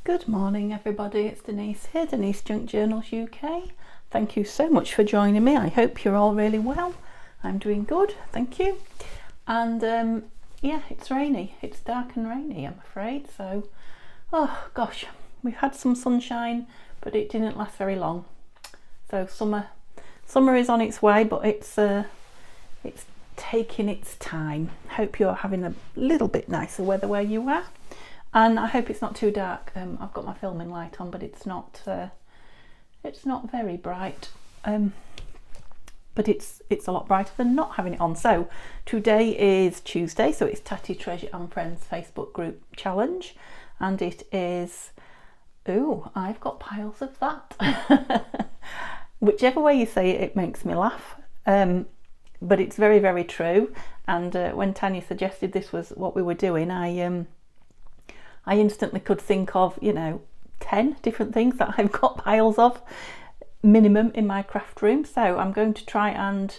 Good morning everybody, it's Denise here, Denise Junk Journals UK. Thank you so much for joining me. I hope you're all really well. I'm doing good, thank you. And yeah, it's rainy, it's dark and rainy I'm afraid, so oh gosh, we've had some sunshine but it didn't last very long. So summer is on its way, but it's taking its time. Hope you're having a little bit nicer weather where you are. And I hope it's not too dark. I've got my filming light on, but it's not very bright. But it's a lot brighter than not having it on. So today is Tuesday, so it's Tattytreasureandfriends Facebook group challenge, and it is, ooh, I've got piles of that. Whichever way you say it, it makes me laugh. But it's very, very true. And when Tania suggested this was what we were doing, I instantly could think of, 10 different things that I've got piles of minimum in my craft room. So I'm going to try and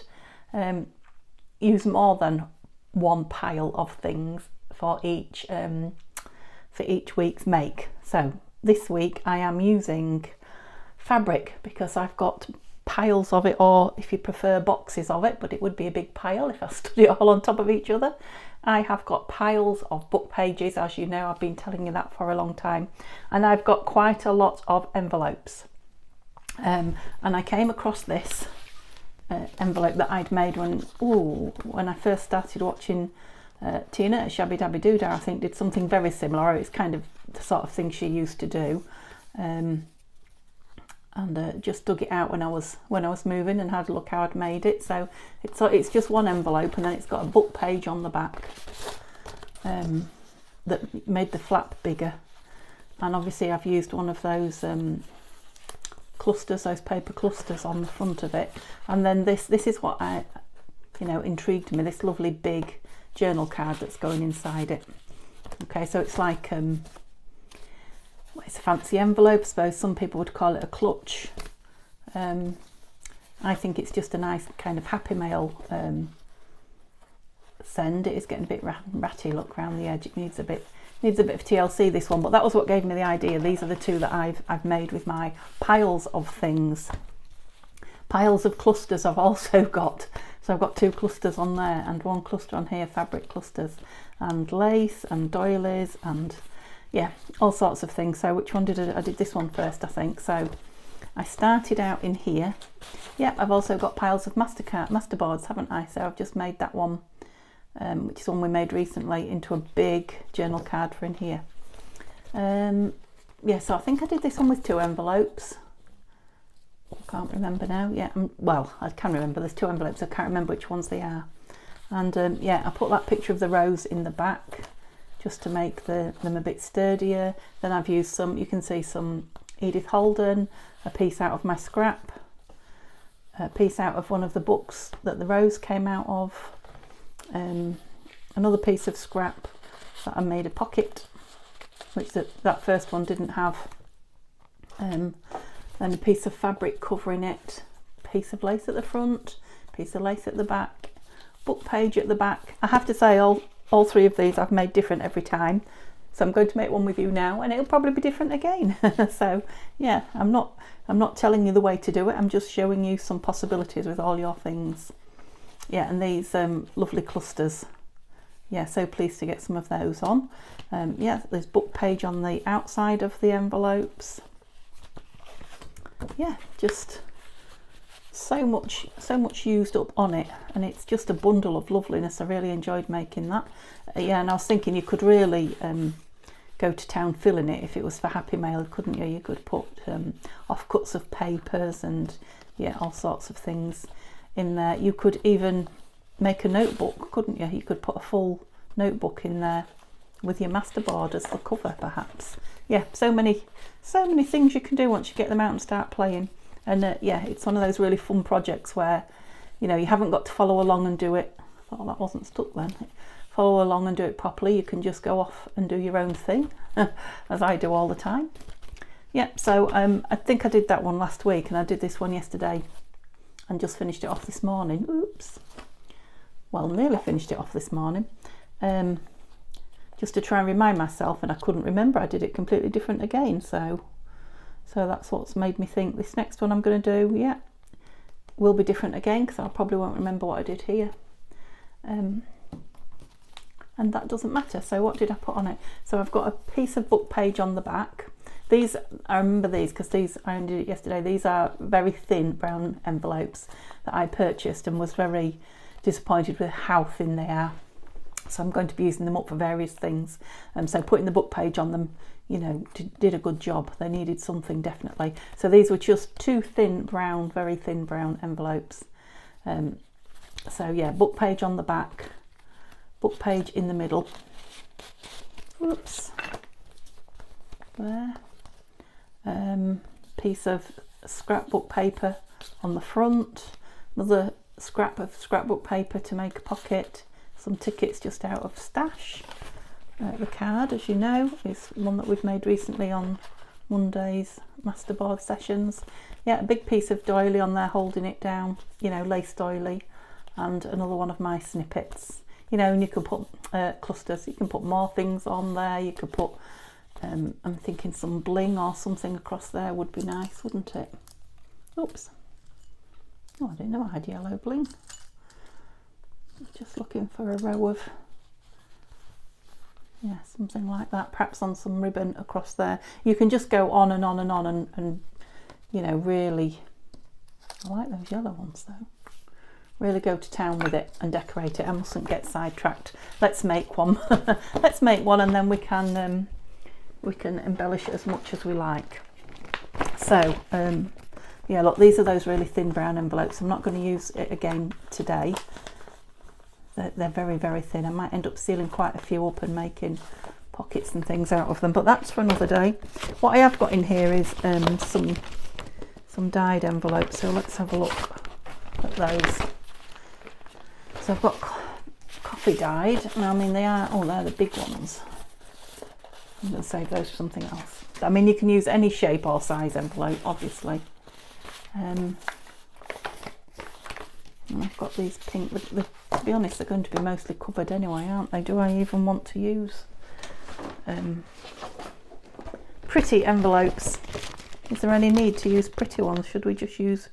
use more than one pile of things for each week's make. So this week I am using fabric because I've got piles of it, or if you prefer boxes of it, but it would be a big pile if I stood it all on top of each other. I have got piles of book pages, as you know, I've been telling you that for a long time, and I've got quite a lot of envelopes. And I came across this envelope that I'd made when I first started watching Tina at Shabby Dabby Doodah. I think did something very similar. It's kind of the sort of thing she used to do. And just dug it out when I was moving and had a look how I'd made it. So it's just one envelope, and then it's got a book page on the back that made the flap bigger. And obviously I've used one of those clusters, those paper clusters on the front of it. And then this is what intrigued me, this lovely big journal card that's going inside it. Okay, so it's like it's a fancy envelope, I suppose some people would call it a clutch. I think it's just a nice kind of happy mail send. It is getting a bit ratty look around the edge. It needs a bit of TLC, this one, but that was what gave me the idea. These are the two that I've made with my piles of things. Piles of clusters I've also got. So I've got 2 clusters on there and 1 cluster on here, fabric clusters, and lace and doilies and yeah, all sorts of things. So which one did I did this one first, I think. So I started out in here. Yeah, I've also got piles of masterboards, haven't I? So I've just made that one, which is one we made recently, into a big journal card for in here. Yeah, so I think I did this one with 2 envelopes. I can't remember now. Yeah, well, I can remember there's 2 envelopes. I can't remember which ones they are. And yeah, I put that picture of the rose in the back, just to make them a bit sturdier. Then I've used some, you can see some Edith Holden, a piece out of my scrap, a piece out of one of the books that the rose came out of, another piece of scrap that I made a pocket, which that first one didn't have, then a piece of fabric covering it, piece of lace at the front, piece of lace at the back, book page at the back. I have to say all 3 of these I've made different every time, so I'm going to make one with you now and it'll probably be different again. So yeah, I'm not telling you the way to do it, I'm just showing you some possibilities with all your things. Yeah, and these lovely clusters, yeah, so pleased to get some of those on. Yeah, there's book page on the outside of the envelopes. Yeah, just so much used up on it, and it's just a bundle of loveliness. I really enjoyed making that. Yeah, and I was thinking you could really go to town filling it if it was for happy mail, couldn't you? You could put offcuts of papers and yeah, all sorts of things in there. You could even make a notebook, couldn't you? You could put a full notebook in there with your masterboard as the cover, perhaps. Yeah, so many things you can do once you get them out and start playing. And yeah, it's one of those really fun projects where, you haven't got to follow along and do it. I thought that wasn't stuck then. Follow along and do it properly. You can just go off and do your own thing, as I do all the time. Yeah, so I think I did that one last week, and I did this one yesterday and just finished it off this morning. Oops. Well, nearly finished it off this morning. just to try and remind myself, and I couldn't remember. I did it completely different again. So that's what's made me think this next one I'm going to do, yeah, will be different again, because I probably won't remember what I did here. And that doesn't matter. So what did I put on it? So I've got a piece of book page on the back. These, I remember these because these, I only did it yesterday. These are very thin brown envelopes that I purchased and was very disappointed with how thin they are. So I'm going to be using them up for various things. So putting the book page on them, you know, did a good job. They needed something, definitely. So these were just two thin brown, very thin brown envelopes. So yeah, book page on the back, book page in the middle. Whoops. There. Piece of scrapbook paper on the front, another scrap of scrapbook paper to make a pocket, some tickets just out of stash. The card, as you know, is one that we've made recently on Monday's masterboard sessions. Yeah, a big piece of doily on there holding it down, you know, lace doily, and another one of my snippets. You know, and you can put clusters, you can put more things on there, you could put I'm thinking some bling or something across there would be nice, wouldn't it? Oops. Oh, I didn't know I had yellow bling. Just looking for a row of, yeah, something like that, perhaps on some ribbon across there. You can just go on and on and on and you know, really, I like those yellow ones though. Really go to town with it and decorate it. I mustn't get sidetracked. Let's make one. Let's make one, and then we can embellish it as much as we like. So yeah, look, these are those really thin brown envelopes. I'm not going to use it again today. They're very, very thin. I might end up sealing quite a few up and making pockets and things out of them, but that's for another day. What I have got in here is some dyed envelopes, so let's have a look at those. So I've got coffee dyed, and I mean they are, oh, they're the big ones. I'm going to save those for something else. I mean, you can use any shape or size envelope, obviously. And I've got these pink, to be honest, they're going to be mostly covered anyway, aren't they? Do I even want to use pretty envelopes? Is there any need to use pretty ones? Should we just use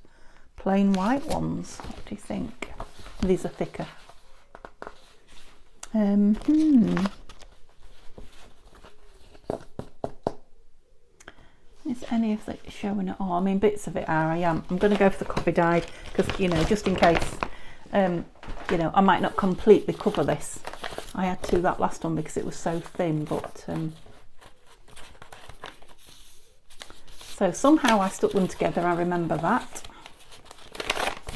plain white ones? What do you think? These are thicker. Is any of it showing at all? I mean, bits of it are. I'm going to go for the coffee dyed because, you know, just in case, you know, I might not completely cover this. I had to that last one because it was so thin, but so somehow I stuck them together. I remember that.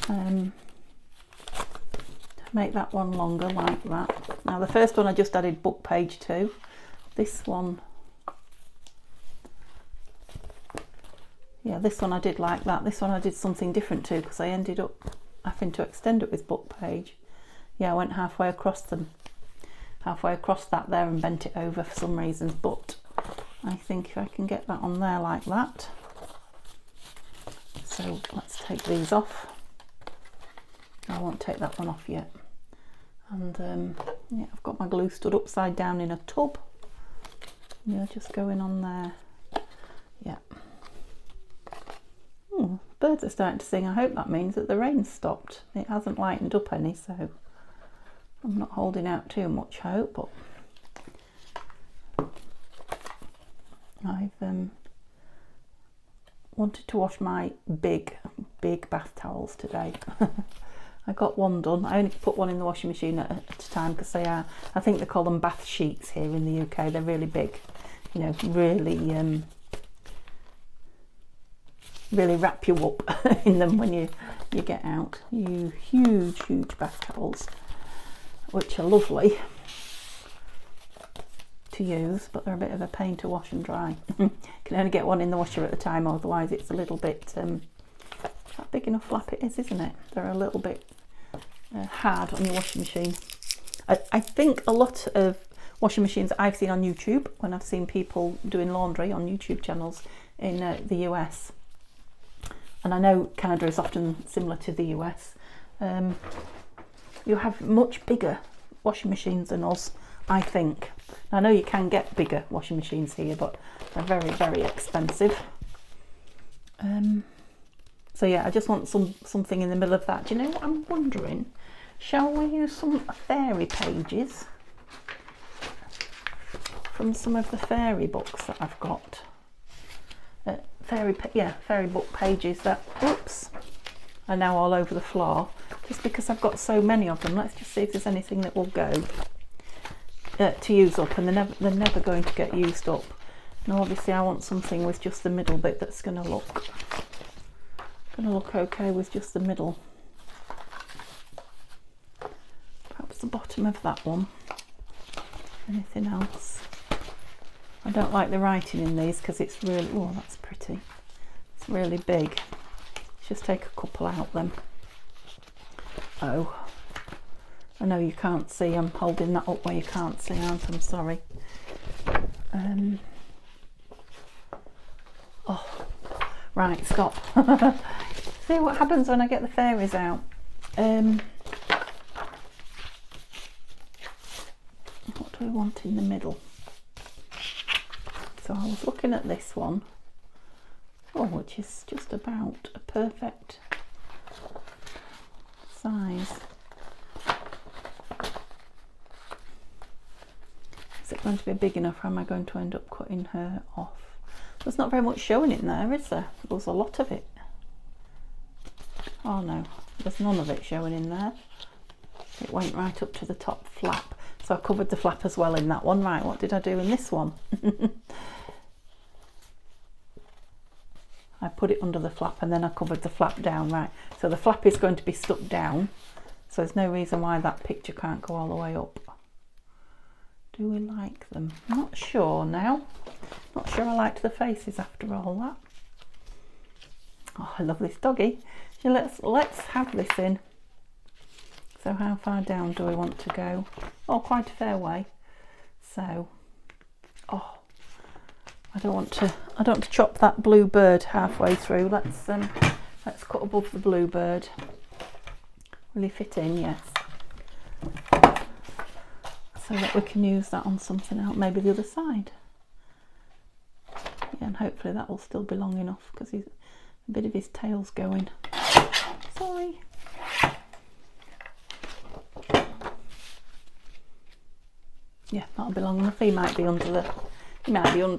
To make that one longer like that. Now the first one I just added book page to. This one. Yeah, this one I did like that. This one I did something different to because I ended up having to extend it with book page. Yeah, I went halfway across that there and bent it over for some reasons, but I think if I can get that on there like that. So let's take these off. I won't take that one off yet. And yeah, I've got my glue stood upside down in a tub. Yeah, just going on there. Yeah. Ooh, birds are starting to sing. I hope that means that the rain's stopped. It hasn't lightened up any, so I'm not holding out too much hope, but I've wanted to wash my big bath towels today. I got one done. I only put one in the washing machine at a time because they are, I think they call them bath sheets here in the UK. They're really big, you know, really really wrap you up in them when you get out. You huge bath towels, which are lovely to use, but they're a bit of a pain to wash and dry. Can only get one in the washer at a time, otherwise it's a little bit that big enough flap it is, isn't it? They're a little bit hard on your washing machine. I think a lot of washing machines I've seen on YouTube, when I've seen people doing laundry on YouTube channels in the US, and I know Canada is often similar to the US, you have much bigger washing machines than us. I think. I know you can get bigger washing machines here, but they're very, very expensive. So yeah, I just want something in the middle of that. Do you know what I'm wondering? Shall we use some fairy pages from some of the fairy books that I've got? Fairy book pages that, oops, are now all over the floor. Just because I've got so many of them. Let's just see if there's anything that will go to use up, and they're never going to get used up. Now obviously I want something with just the middle bit that's going to look okay with just the middle. Perhaps the bottom of that one. Anything else? I don't like the writing in these because it's really, oh, that's pretty. It's really big. Let's just take a couple out then. Oh, I know you can't see. I'm holding that up where you can't see, aren't I? I'm sorry. Oh, right, stop. See what happens when I get the fairies out. What do we want in the middle? So I was looking at this one, which is just about a perfect size. Is it going to be big enough, or am I going to end up cutting her off? There's not very much showing in there, is there? There's a lot of it. Oh no, there's none of it showing in there. It went right up to the top flap. So I covered the flap as well in that one. Right, what did I do in this one? I put it under the flap and then I covered the flap down. Right, so the flap is going to be stuck down. So there's no reason why that picture can't go all the way up. Do we like them? Not sure now. Not sure I liked the faces after all that. Oh, I love this doggy. So let's have this in. So how far down do we want to go? Oh, quite a fair way. So, oh, I don't want to chop that blue bird halfway through. Let's cut above the blue bird. Will he fit in? Yes. So that we can use that on something else, maybe the other side. Yeah, and hopefully that will still be long enough because a bit of his tail's going. Sorry. Yeah, that'll be long enough. He might be under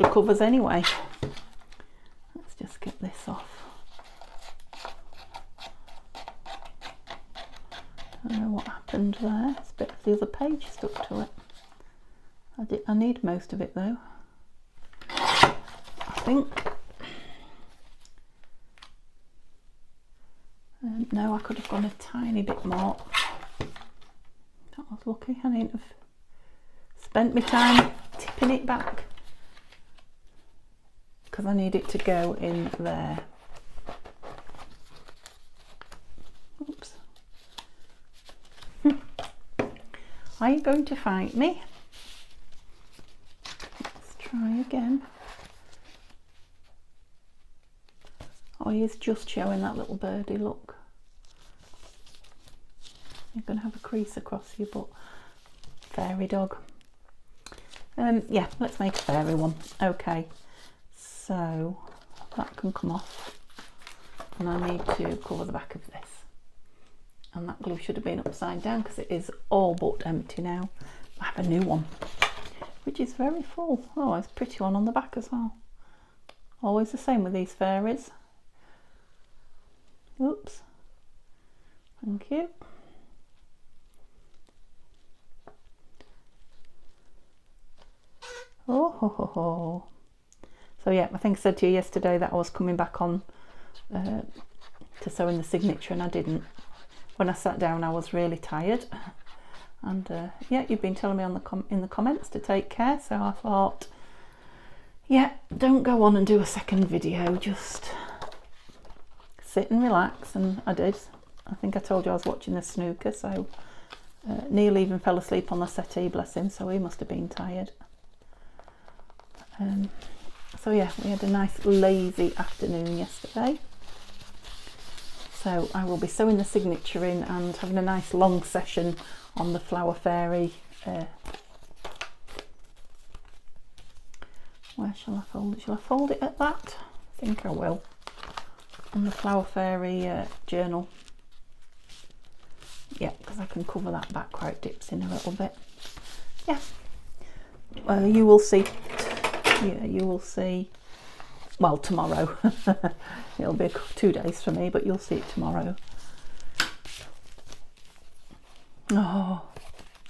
covers anyway. Let's just get this off. I don't know what happened there. It's a bit of the other page stuck to it. I need most of it though. I think. No, I could have gone a tiny bit more. That was lucky. I need to have spent my time tipping it back because I need it to go in there. Oops. Are you going to fight me? Let's try again. Oh, he's just showing that little birdie, look. You're going to have a crease across your butt. Fairy dog. Yeah, let's make a fairy one. Okay, so that can come off. And I need to cover the back of this. And that glue should have been upside down because it is all but empty now. I have a new one, which is very full. Oh, it's a pretty one on the back as well. Always the same with these fairies. Oops. Thank you. Oh, ho, ho, ho. So yeah, I think I said to you yesterday that I was coming back on to sew in the signature, and I didn't. When I sat down, I was really tired, and yeah, you've been telling me in the comments to take care, so I thought, yeah, don't go on and do a second video, just sit and relax. And I did. I think I told you I was watching the snooker, so Neil even fell asleep on the settee, bless him, so he must have been tired. So yeah, we had a nice lazy afternoon yesterday. So I will be sewing the signature in and having a nice long session on the flower fairy Where shall I fold it? Shall I fold it at that? I think I will. On the Flower Fairy journal. Yeah, because I can cover that back where it dips in a little bit. Yeah. Well, you will see. Yeah, you will see. Well, tomorrow. It'll be 2 days for me, but you'll see it tomorrow. Oh,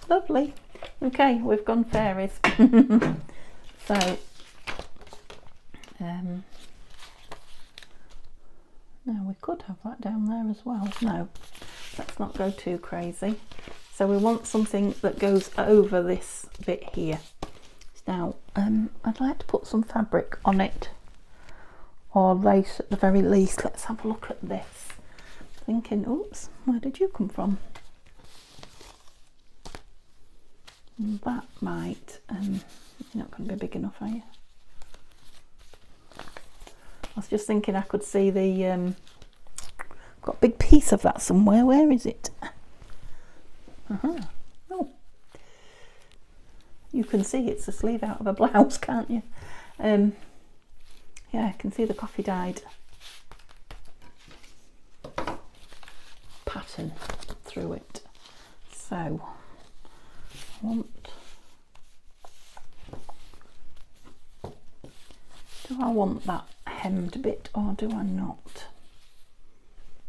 lovely. Okay, we've gone fairies. So, now we could have that down there as well. No, let's not go too crazy. So we want something that goes over this bit here. Now, I'd like to put some fabric on it, or lace at the very least. Let's have a look at this. Thinking, oops, where did you come from? That might, you're not going to be big enough, are you? I was just thinking I could see the, got a big piece of that somewhere. Where is it? Oh, you can see it's a sleeve out of a blouse, can't you? Yeah, I can see the coffee dyed pattern through it. So, do I want that hemmed bit or do I not?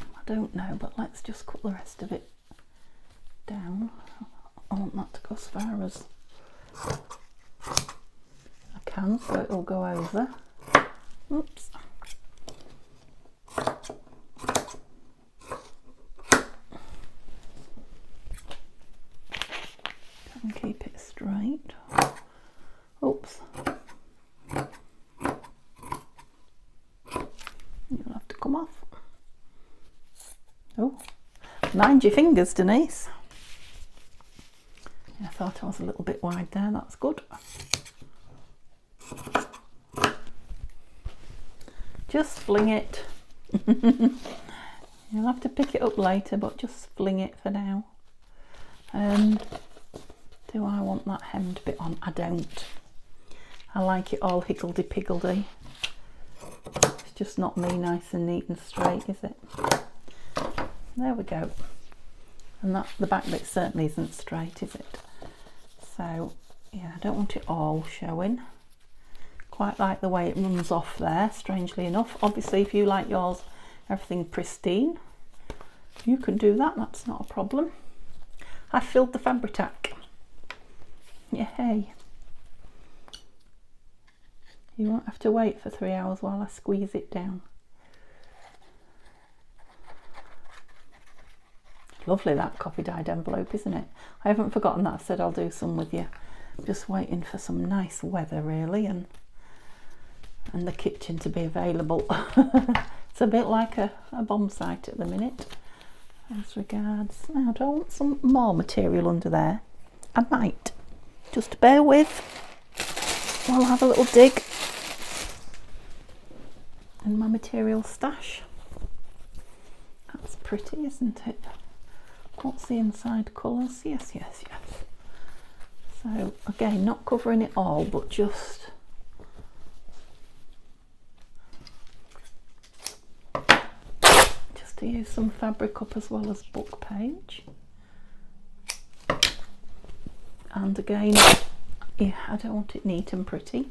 I don't know, but let's just cut the rest of it down. I want that to go as far as I can, so it'll go over. Oops. And keep it straight. Oops. You'll have to come off. Oh, mind your fingers, Denise. I thought I was a little bit wide there, that's good. Just fling it. You'll have to pick it up later, but just fling it for now. Do I want that hemmed bit on? I don't. I like it all higgledy-piggledy. It's just not me nice and neat and straight, is it? There we go. And that, the back bit certainly isn't straight, is it? So, yeah, I don't want it all showing. Quite like the way it runs off there, strangely enough. Obviously, if you like yours, everything pristine, you can do that, that's not a problem. I filled the Fabri-Tac. Yay. You won't have to wait for 3 hours while I squeeze it down. Lovely, that coffee dyed envelope, isn't it? I haven't forgotten that I said I'll do some with you. I'm just waiting for some nice weather really, and the kitchen to be available. It's a bit like a bomb site at the minute. As regards, now do I want some more material under there? I might. Just bear with. I'll have a little dig in my material stash. That's pretty, isn't it? What's the inside colours? Yes, yes, yes. So again, not covering it all, but just to use some fabric up as well as book page. And again, yeah, I don't want it neat and pretty.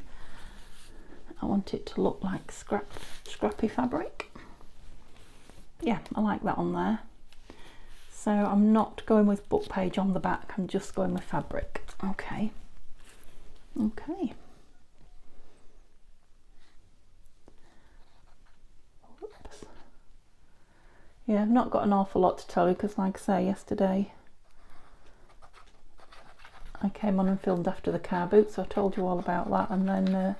I want it to look like scrappy fabric. Yeah, I like that on there. So I'm not going with book page on the back, I'm just going with fabric. Okay. Okay. Whoops. Yeah, I've not got an awful lot to tell you because, like I say, yesterday I came on and filmed after the car boot, so I told you all about that, and then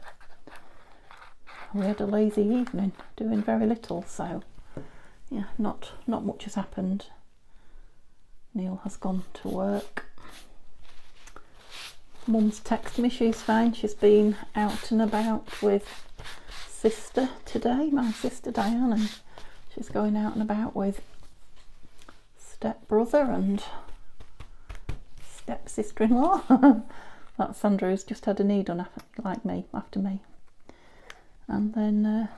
we had a lazy evening doing very little, so yeah, not much has happened. Neil has gone to work. Mum's texted me, she's fine. She's been out and about with sister today, my sister Diane, and she's going out and about with step-brother and step-sister-in-law. That's Sandra, who's just had a knee done, like me, after me. And then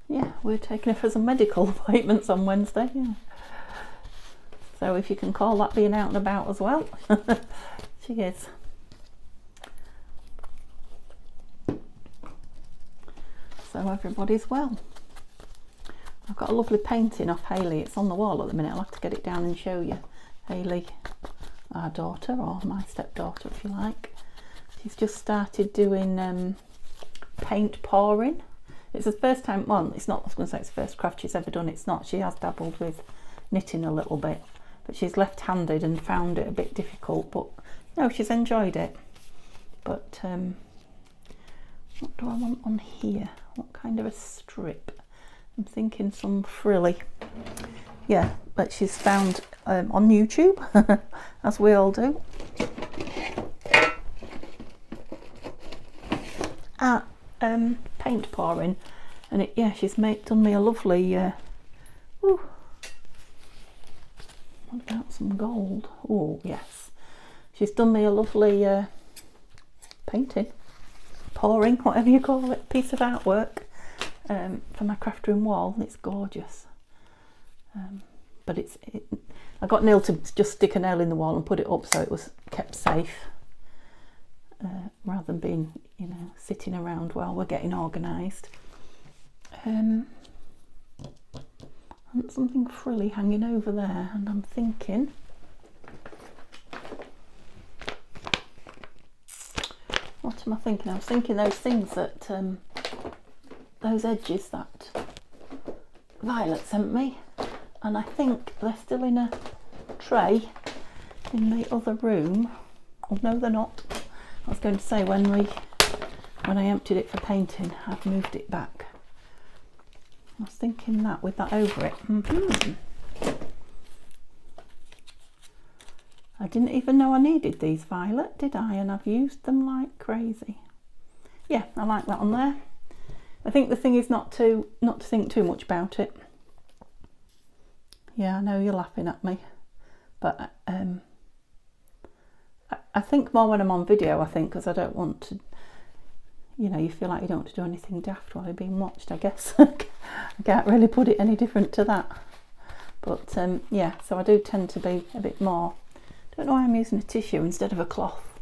yeah, we're taking her for some medical appointments on Wednesday. Yeah. So if you can call that being out and about as well. She is. So everybody's well. I've got a lovely painting off Hayley. It's on the wall at the minute. I'll have to get it down and show you. Hayley, our daughter, or my stepdaughter if you like. She's just started doing paint pouring. It's the first time, well, it's not, I was going to say it's the first craft she's ever done. It's not. She has dabbled with knitting a little bit, but she's left-handed and found it a bit difficult, but no, she's enjoyed it. But what do I want on here? What kind of a strip? I'm thinking some frilly. Yeah, but she's found on YouTube, as we all do. Paint pouring, and it, yeah, she's done me a lovely what about some gold? Oh yes, she's done me a lovely painting, pouring, whatever you call it, piece of artwork for my craft room wall. It's gorgeous. But I got Neil to just stick a nail in the wall and put it up so it was kept safe, rather than being, you know, sitting around while we're getting organised. And something frilly hanging over there, and I'm thinking what am I thinking? I was thinking those things that those edges that Violet sent me, and I think they're still in a tray in the other room. Oh no, they're not. I was going to say when I emptied it for painting, I've moved it back. I was thinking that with that over it. I didn't even know I needed these, Violet, did I? And I've used them like crazy. Yeah, I like that on there. I think the thing is not to think too much about it. Yeah, I know you're laughing at me, but I think more when I'm on video, I think, because I don't want to, you know, you feel like you don't want to do anything daft while you're being watched, I guess. I can't really put it any different to that. But yeah, so I do tend to be a bit more, don't know why I'm using a tissue instead of a cloth,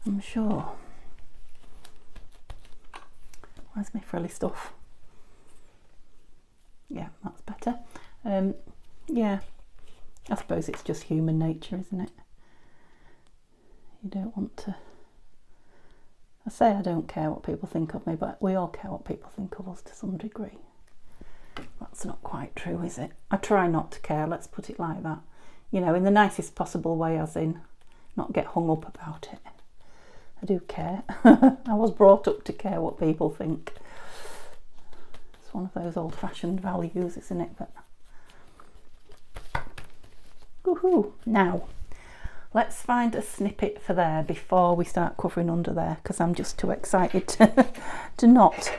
I'm sure. Where's my frilly stuff? Yeah, that's better. Yeah, I suppose it's just human nature, isn't it? You don't want to, I say I don't care what people think of me, but we all care what people think of us to some degree. That's not quite true, is it? I try not to care, let's put it like that. You know, in the nicest possible way, as in not get hung up about it. I do care. I was brought up to care what people think. It's one of those old-fashioned values, isn't it? But woohoo! Now, let's find a snippet for there before we start covering under there, because I'm just too excited to not.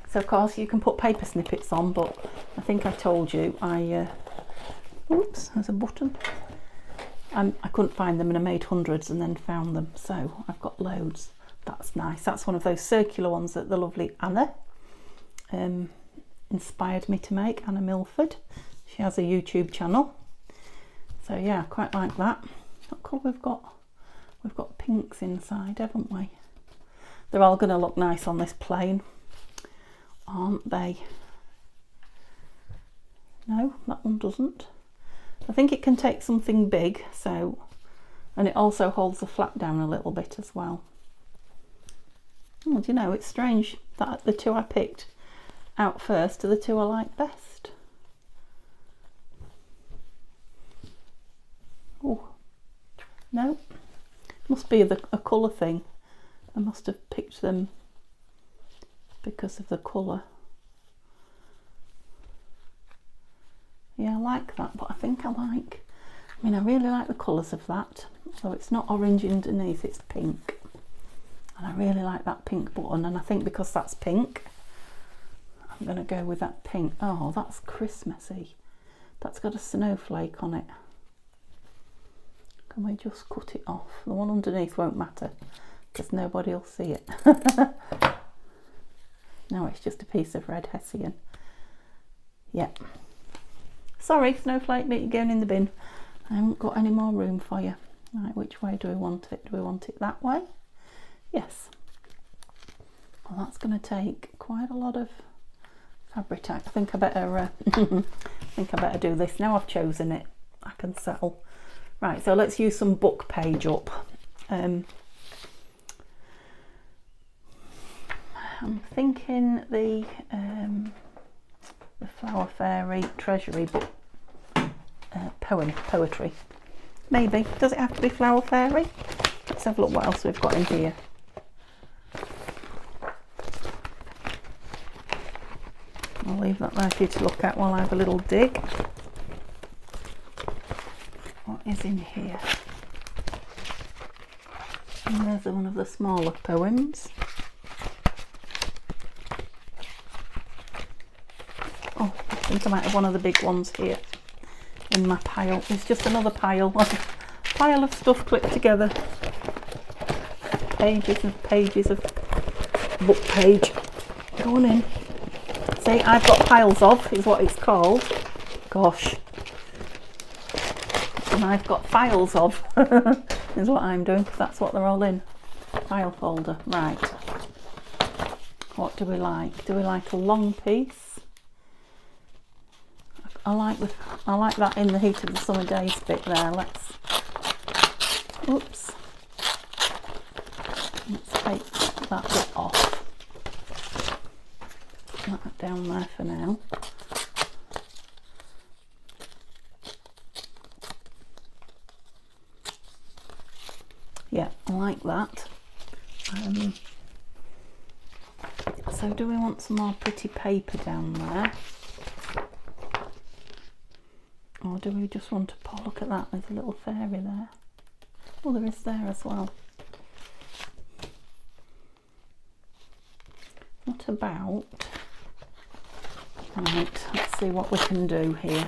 So of course you can put paper snippets on, but I think I told you oops, there's a button. I couldn't find them and I made hundreds and then found them, so I've got loads. That's nice. That's one of those circular ones that the lovely Anna inspired me to make, Anna Milford. She has a YouTube channel. So yeah, I quite like that. What colour we've got? We've got pinks inside, haven't we? They're all going to look nice on this plain, aren't they? No, that one doesn't. I think it can take something big, so, and it also holds the flap down a little bit as well. Oh, do you know, it's strange that the two I picked out first are the two I like best. Oh, no, must be a colour thing. I must have picked them because of the colour. Yeah, I like that, but I think I really like the colours of that. So it's not orange underneath, it's pink. And I really like that pink button, and I think because that's pink, I'm going to go with that pink. Oh, that's Christmassy. That's got a snowflake on it. Can we just cut it off? The one underneath won't matter because nobody will see it. No, it's just a piece of red hessian. Yep. Sorry, snowflake, but you're going in the bin. I haven't got any more room for you. Right, which way do we want it? Do we want it that way? Yes. Well, that's going to take quite a lot of fabric. I think I better do this now. I've chosen it. I can settle. Right, so let's use some book page up. I'm thinking the Flower Fairy Treasury book poetry. Maybe. Does it have to be Flower Fairy? Let's have a look what else we've got in here. I'll leave that there for you to look at while I have a little dig. What is in here? And there's one of the smaller poems. Oh, I think I might have one of the big ones here in my pile. It's just another pile of stuff clipped together. Pages and pages of book page going in. See, I've got piles of, is what it's called. Gosh. And I've got files of, is what I'm doing, because that's what they're all in. File folder. Right. What do we like? Do we like a long piece? I like that in the heat of the summer days bit there. Let's take that bit off. Put that down there for now. Yeah, I like that. So do we want some more pretty paper down there? Or do we just want to look at that? There's a little fairy there. Oh, there is there as well. What about... Right, let's see what we can do here.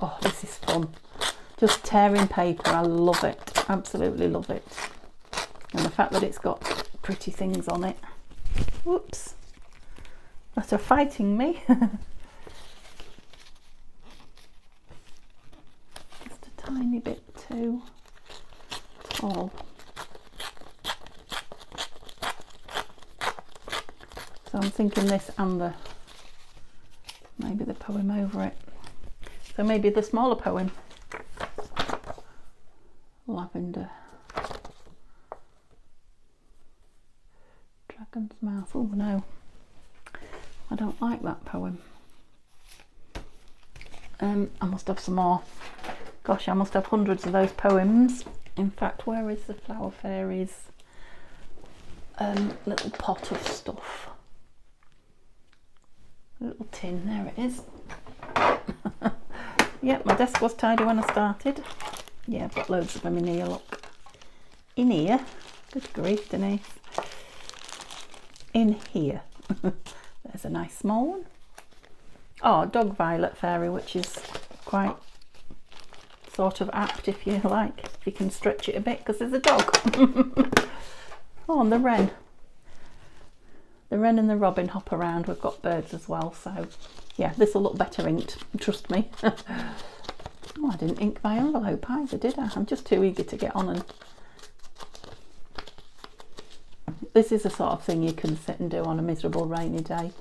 Oh, this is fun. Just tearing paper, I love it. Absolutely love it. And the fact that it's got pretty things on it. Whoops. That are fighting me. Just a tiny bit too tall. So I'm thinking this and maybe the poem over it. So maybe the smaller poem. Lavender. Dragon's Mouth. Oh no, I don't like that poem. I must have some more. Gosh, I must have hundreds of those poems. In fact, where is the Flower Fairies little pot of stuff? Little tin, there it is. Yep, my desk was tidy when I started. Yeah, I've got loads of them in here, look. In here? Good grief, Denise. In here. There's a nice small one. Oh, Dog Violet Fairy, which is quite sort of apt if you like, if you can stretch it a bit, because there's a dog. Oh, and the wren. The wren and the robin hop around. We've got birds as well, so yeah, this will look better inked, trust me. Oh, I didn't ink my envelope either, did I? I'm just too eager to get on, and this is the sort of thing you can sit and do on a miserable rainy day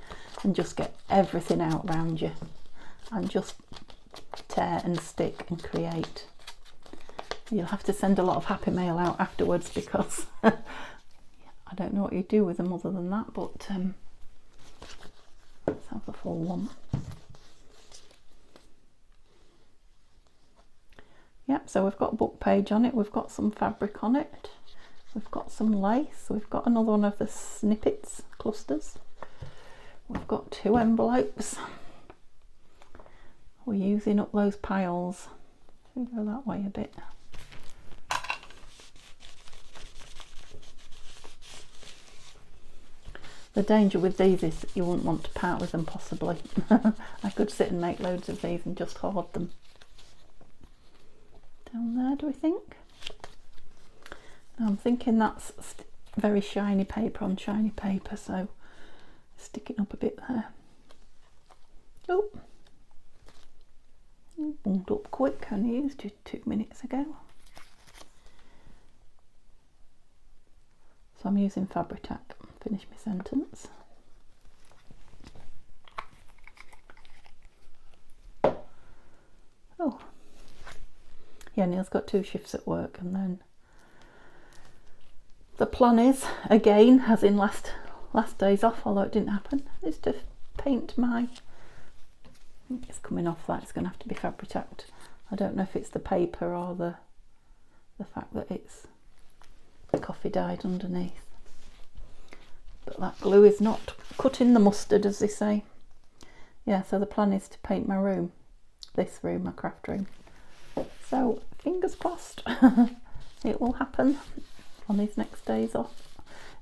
and just get everything out around you and just tear and stick and create. You'll have to send a lot of happy mail out afterwards because I don't know what you do with them other than that, but let's have the full one. Yep, so we've got a book page on it, we've got some fabric on it, we've got some lace, we've got another one of the snippets, clusters, we've got 2 envelopes. We're using up those piles. Should we go that way a bit? The danger with these is you wouldn't want to part with them possibly. I could sit and make loads of these and just hoard them. Down there, do we think? Now I'm thinking that's very shiny paper on shiny paper, so stick it up a bit there. Oh, it bunged up quick. I only used it 2 minutes ago. So I'm using Fabri-Tac. Finish my sentence. Oh, yeah, Neil's got 2 shifts at work, and then the plan is, again, as in last days off, although it didn't happen, is to paint my, it's coming off that, it's going to have to be Fabri-Tacked. I don't know if it's the paper or the fact that it's coffee dyed underneath. But that glue is not cutting the mustard, as they say. Yeah, so the plan is to paint my room, this room, my craft room. So fingers crossed it will happen on these next days off.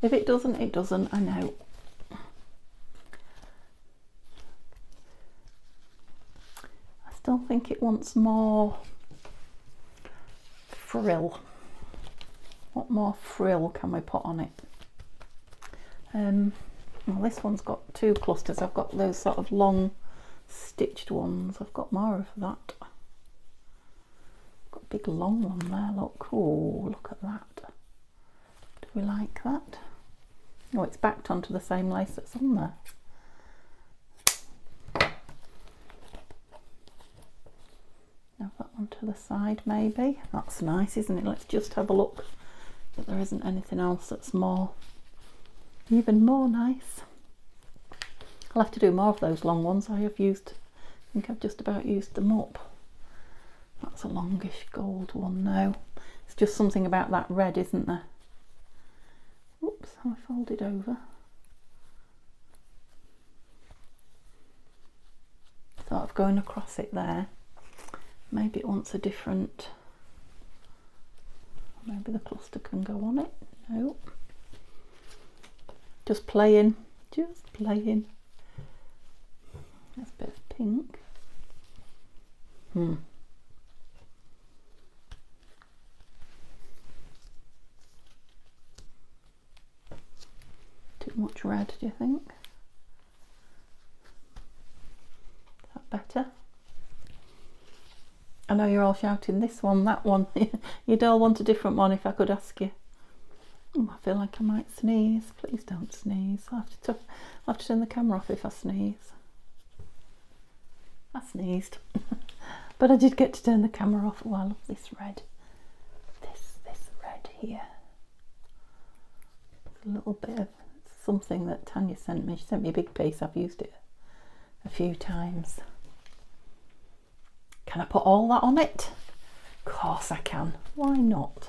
If it doesn't, it doesn't, I know. I still think it wants more frill. What more frill can we put on it? Well, this one's got 2 clusters. I've got those sort of long stitched ones. I've got more of that. Got a big long one there, look. Oh, look at that. Do we like that? Oh, it's backed onto the same lace that's on there. Have that one to the side maybe. That's nice, isn't it? Let's just have a look that there isn't anything else that's even more nice. I'll have to do more of those long ones. I think I've just about used them up. That's a longish gold one now. It's just something about that red, isn't there? Oops, I folded over. Thought of going across it there. Maybe it wants a different, maybe the cluster can go on it. No. Just playing. That's a bit of pink. Too much red, do you think? Is that better? I know you're all shouting this one, that one. You'd all want a different one if I could ask you. Oh, I feel like I might sneeze. Please don't sneeze. I'll have to turn the camera off if I sneeze. I sneezed. But I did get to turn the camera off. Oh, I love this red. This red here. It's a little bit of something that Tania sent me. She sent me a big piece. I've used it a few times. Can I put all that on it? Of course I can. Why not?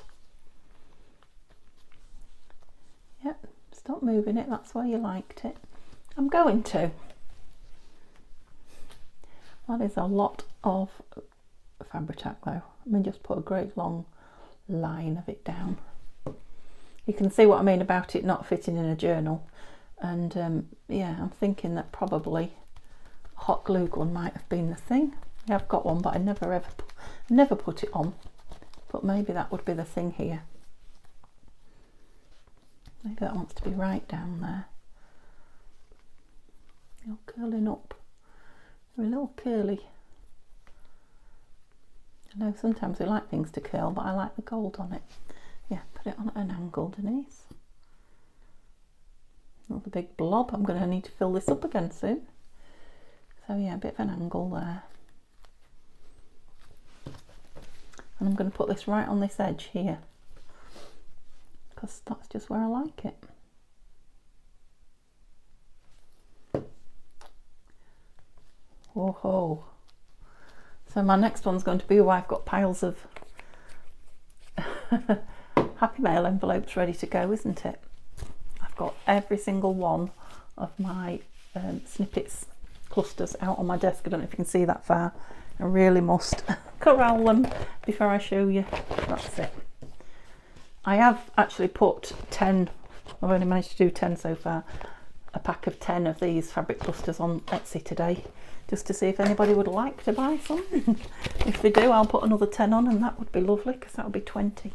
Yep, stop moving it. That's why you liked it. I'm going to. That is a lot of Fabri-Tac though. I mean, just put a great long line of it down. You can see what I mean about it not fitting in a journal. And yeah, I'm thinking that probably a hot glue gun might have been the thing. I've got one, but I never put it on. But maybe that would be the thing here. Maybe that wants to be right down there. You're curling up. You're a little curly. I know sometimes we like things to curl, but I like the gold on it. Yeah, put it on at an angle, Denise. Another big blob. I'm going to need to fill this up again soon. So yeah, a bit of an angle there. And I'm going to put this right on this edge here, because that's just where I like it. Whoa. So my next one's going to be where I've got piles of Happy Mail envelopes ready to go, isn't it? I've got every single one of my snippets clusters out on my desk. I don't know if you can see that far. I really must corral them before I show you. That's it. I have actually put 10, I've only managed to do 10 so far. a pack of 10 of these fabric clusters on Etsy today, just to see if anybody would like to buy some. If they do, I'll put another 10 on, and that would be lovely, because that would be 20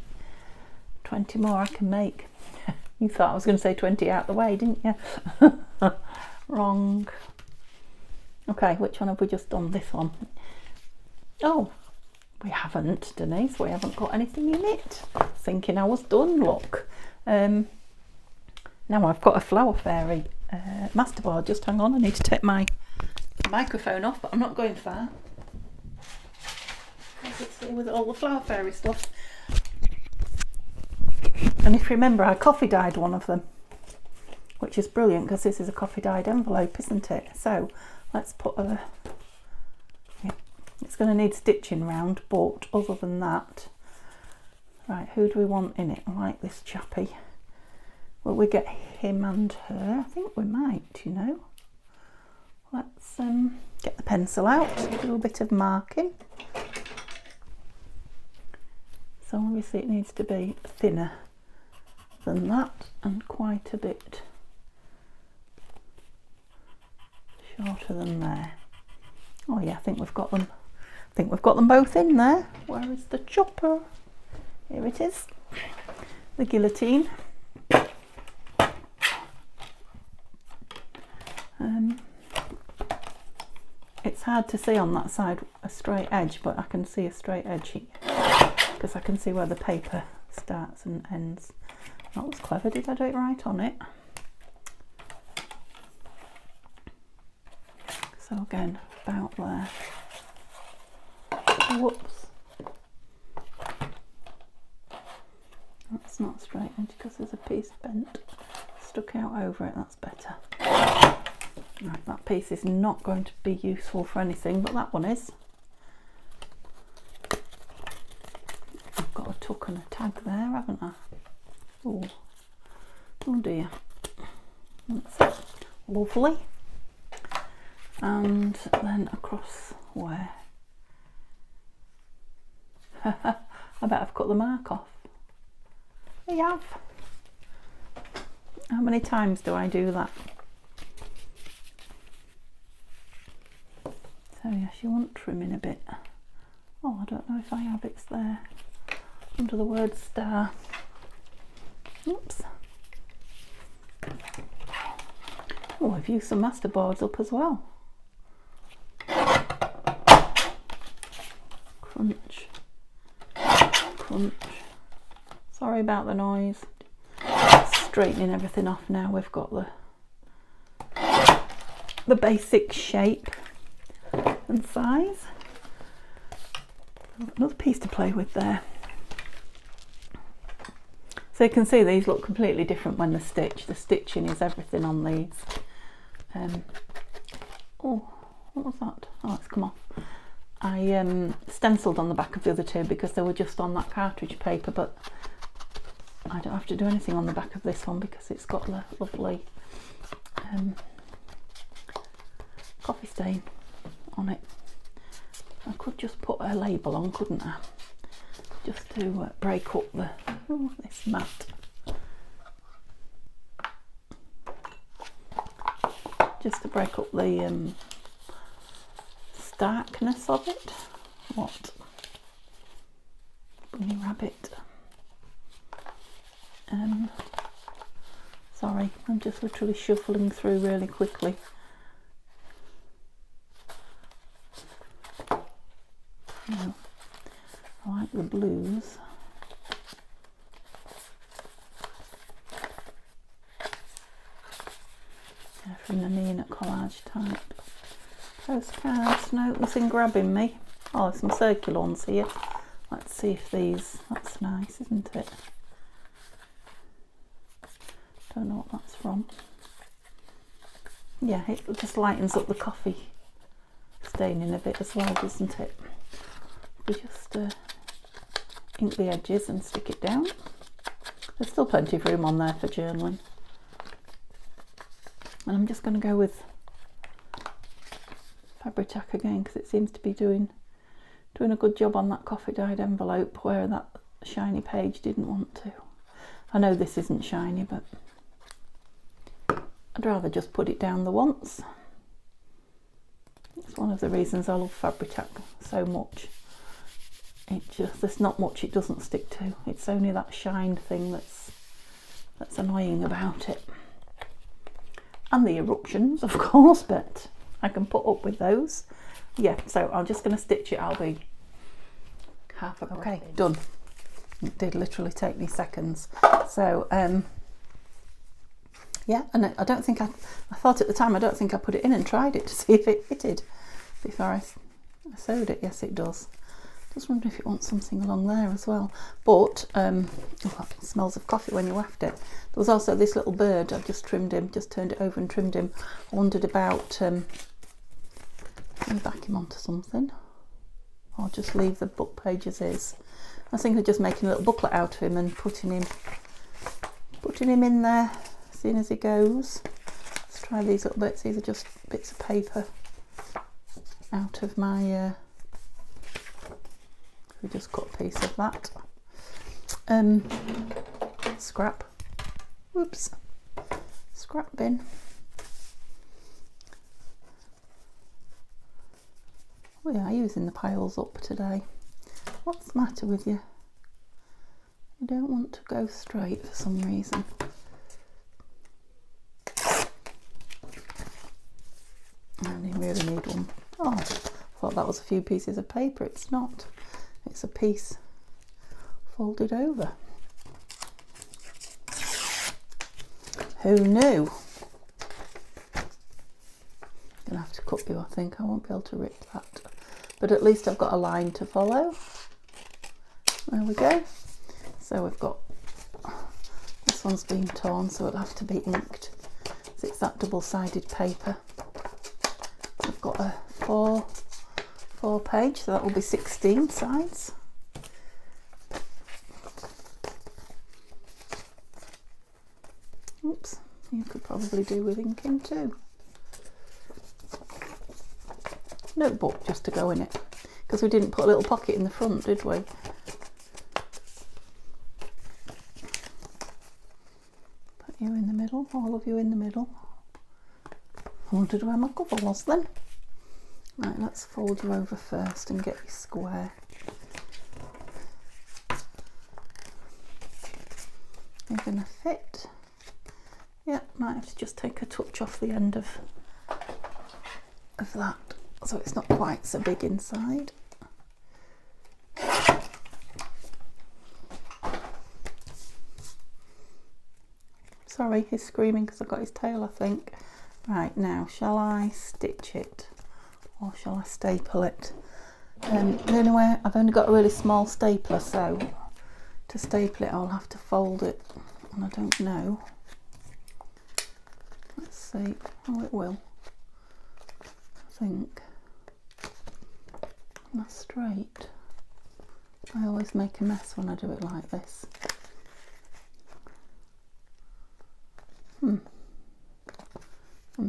more I can make. You thought I was going to say 20 out the way, didn't you? Wrong. Okay, which one have we just done? This one. Oh, we haven't, Denise. We haven't got anything in it. Thinking I was done, look. Now I've got a Flower Fairy masterboard. Just hang on, I need to take my microphone off, but I'm not going far. As you see, with all the Flower Fairy stuff. And if you remember, I coffee dyed one of them, which is brilliant because this is a coffee dyed envelope, isn't it? So let's put a... Yeah, it's going to need stitching round, but other than that... Right, who do we want in it? I like this chappy. Will we get him and her? I think we might, you know. Let's get the pencil out, do a bit of marking. So obviously it needs to be thinner than that and quite a bit shorter than there. Oh yeah, I think we've got them. I think we've got them both in there. Where is the chopper? Here it is. The guillotine. It's hard to see on that side a straight edge, but I can see a straight edge because I can see where the paper starts and ends. That was clever. Did I do it right on it? So again, about there. Whoops. That's not a straight edge because there's a piece bent, stuck out over it. That's better. Right, that piece is not going to be useful for anything, but that one is. I've got a tuck and a tag there, haven't I? Oh, oh dear. That's it. Lovely. And then across where? I bet I've cut the mark off. I have. How many times do I do that? So yes, you want trimming a bit. Oh, I don't know if I have. It's there under the word star. Oops. Oh, I've used some masterboards up as well. Crunch. Crunch. Sorry about the noise. Straightening everything off now. We've got the basic shape and size. Another piece to play with there. So you can see these look completely different when they're stitched. The stitching is everything on these. Oh, what was that? Oh, it's come off. I stenciled on the back of the other two because they were just on that cartridge paper, but I don't have to do anything on the back of this one because it's got the lovely coffee stain on it. I could just put a label on, couldn't I? Just to break up this mat. Just to break up the starkness of it. What? Bunny rabbit. Sorry, I'm just literally shuffling through really quickly. No, I like the blues. Yeah, from the Nina collage type. Postcards, no, nothing grabbing me. Oh, there's some circular ones here. Let's see if these, that's nice, isn't it? Don't know what that's from. Yeah, it just lightens up the coffee staining a bit as well, doesn't it? We just ink the edges and stick it down. There's still plenty of room on there for journaling. And I'm just going to go with Fabri-Tac again because it seems to be doing a good job on that coffee dyed envelope where that shiny page didn't want to. I know this isn't shiny, but I'd rather just put it down the once. It's one of the reasons I love Fabri-Tac so much. There's not much it doesn't stick to. It's only that shine thing that's annoying about it. And the eruptions, of course, but I can put up with those. Yeah, so I'm just going to stitch it. I'll be half a breath. Okay, done. It did literally take me seconds. So, yeah, and I don't think I thought at the time, I don't think I put it in and tried it to see if it fitted before I sewed it. Yes, it does. Just wonder if it wants something along there as well. But, oh, it smells of coffee when you waft it. There was also this little bird. I've just trimmed him, just turned it over and trimmed him. I wondered about, let me back him onto something. Or just leave the book page as is. I was thinking of just making a little booklet out of him and putting him in there as soon as he goes. Let's try these little bits. These are just bits of paper out of my we just cut a piece of that scrap. Whoops, scrap bin. We are using the piles up today. What's the matter with you? You don't want to go straight for some reason. I really need one. Oh, I thought that was a few pieces of paper. It's not. It's a piece folded over. Who knew? I'm gonna have to cut you, I think. I won't be able to rip that. But at least I've got a line to follow. There we go. So we've got, this one's been torn, so it'll have to be inked. So it's that double-sided paper. We've got a four page, so that will be 16 sides. Oops, you could probably do with inking too. Notebook just to go in it, because we didn't put a little pocket in the front, did we? Put you in the middle, all of you in the middle. I wondered where my cover was then. Right, let's fold you over first and get you square. You're gonna fit. Yeah, might have to just take a touch off the end of that, so it's not quite so big inside. Sorry, he's screaming because I've got his tail, I think. Right, now, shall I stitch it or shall I staple it? The only way, I've only got a really small stapler, so to staple it I'll have to fold it, and I don't know. Let's see. Oh, it will. I think. Am I straight? I always make a mess when I do it like this. I'm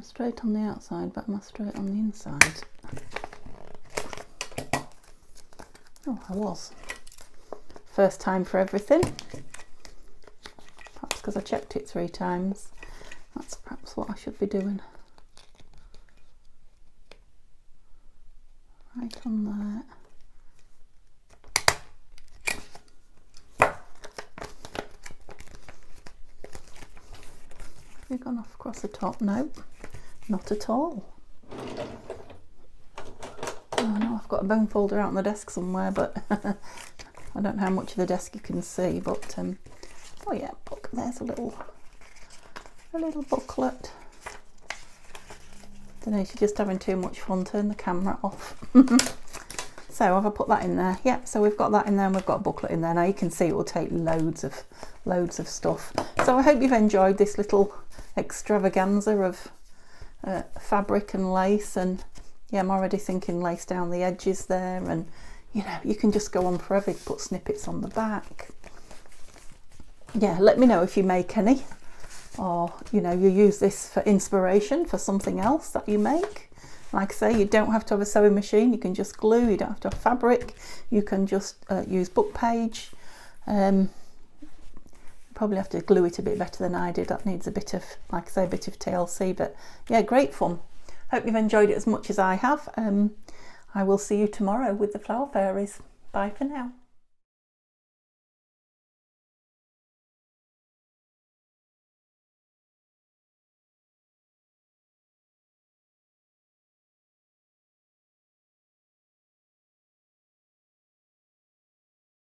straight on the outside, but am I straight on the inside? Oh, I was. First time for everything. Perhaps because I checked it 3 times. That's perhaps what I should be doing. Right on there. Have you gone off across the top? No, not at all. Oh no, I've got a bone folder out on the desk somewhere, but I don't know how much of the desk you can see, but oh yeah, look, there's a little booklet. Don't know, she's just having too much fun. Turn the camera off. So have I put that in there? Yeah, so we've got that in there and we've got a booklet in there. Now you can see it will take loads of stuff. So I hope you've enjoyed this little extravaganza of fabric and lace, and yeah, I'm already thinking lace down the edges there, and you know, you can just go on forever. Put snippets on the back. Yeah, let me know if you make any, or you know, you use this for inspiration for something else that you make. Like I say, you don't have to have a sewing machine, you can just glue, you don't have to have fabric, you can just use book page. Probably probably have to glue it a bit better than I did. That needs a bit of, like I say, a bit of TLC, but yeah, great fun. Hope you've enjoyed it as much as I have. I will see you tomorrow with the flower fairies. Bye for now.